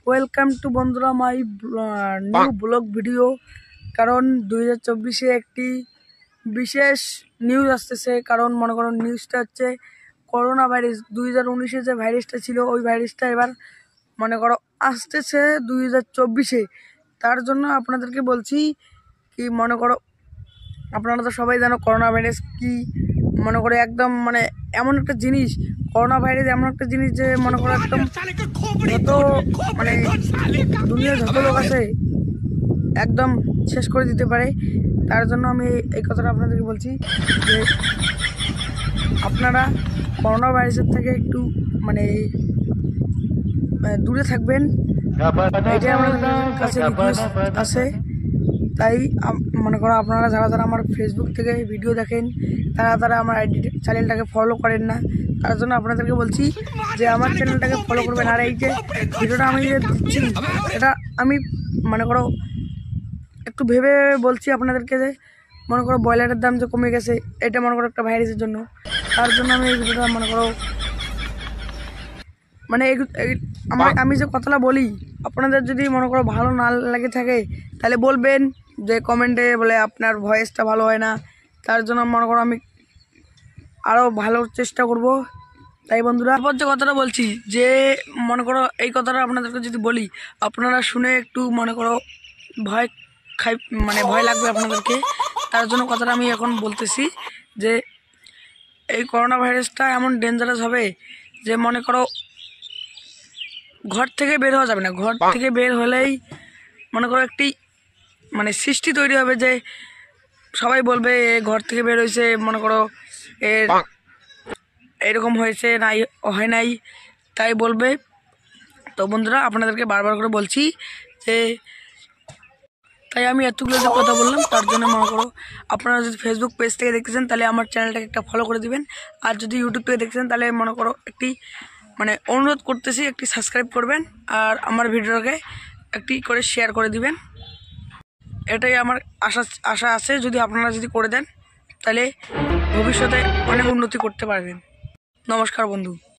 Welcome to বন্ধুরা my new blog video. কারণ 2024-এ একটি বিশেষ নিউজ আসতেছে। কারণ মনে করুন নিউজটা হচ্ছে করোনা ভাইরাস। 2019-এ যে ভাইরাসটা ছিল ওই ভাইরাসটা এবার মনে করো আসতেছে 2024-এ। তার জন্য আপনাদেরকে বলছি কি, মনে করো আপনারা তো সবাই জানো করোনা ভাইরাস কি। মনে করো একদম মানে এমন একটা জিনিস, করোনা ভাইরাস এমন একটা জিনিস যে মনে করো একদম যত মানে দুনিয়ার যত লোক আছে একদম শেষ করে দিতে পারে। তার জন্য আমি এই কথাটা আপনাদেরকে বলছি যে আপনারা করোনা ভাইরাসের থেকে একটু মানে দূরে থাকবেন, এটাই আমাদের কাছে রিকোয়েস্ট আছে। তাই মনে করো আপনারা যারা যারা আমার ফেসবুক থেকে ভিডিও দেখেন তারা আমার আইডি চ্যানেলটাকে ফলো করেন না। তার জন্য আপনাদেরকে বলছি যে আমার চ্যানেলটাকে ফলো করবেন। আর এই যে ভিডিওটা আমি যে দিচ্ছি এটা আমি মনে করো একটু ভেবে বলছি আপনাদেরকে যে মনে করো ব্রয়লারের দাম যে কমে গেছে, এটা মনে করো একটা ভাইরাসের জন্য। তার জন্য আমি এই ভিডিওটা মনে করো মানে আমি যে কথাটা বলি আপনাদের যদি মনে করো ভালো না লাগে থাকে তাহলে বলবেন যে কমেন্টে বলে আপনার ভয়েসটা ভালো হয় না। তার জন্য মনে করো আমি আরও ভালো চেষ্টা করব। তাই বন্ধুরা তারপর যে কথাটা বলছি যে মনে করো এই কথাটা আপনাদেরকে যদি বলি আপনারা শুনে একটু মনে করো ভয় ভয় লাগবে আপনাদেরকে। তার জন্য কথাটা আমি এখন বলতেছি যে এই করোনা ভাইরাসটা এমন ডেঞ্জারাস হবে যে মনে করো ঘর থেকে বের হওয়া যাবে না। ঘর থেকে বের হলেই মনে করো একটি মানে সৃষ্টি তৈরি হবে যে সবাই বলবে এ ঘর থেকে বের হয়েছে, মনে করো এর এরকম হয়েছে নাই হয় নাই তাই বলবে। তো বন্ধুরা আপনাদেরকে বারবার করে বলছি যে তাই আমি এতগুলো যে কথা বললাম তার জন্য মনে করো আপনারা যদি ফেসবুক পেজ থেকে দেখতেছেন তাহলে আমার চ্যানেলটাকে একটা ফলো করে দিবেন। আর যদি ইউটিউব থেকে দেখতেছেন তাহলে মনে করো একটি মানে অনুরোধ করতেছি একটি সাবস্ক্রাইব করবেন আর আমার ভিডিওটাকে একটি করে শেয়ার করে দিবেন। এটাই আমার আশা আছে। যদি আপনারা যদি করে দেন তাহলে ভবিষ্যতে অনেক উন্নতি করতে পারবেন। নমস্কার বন্ধু।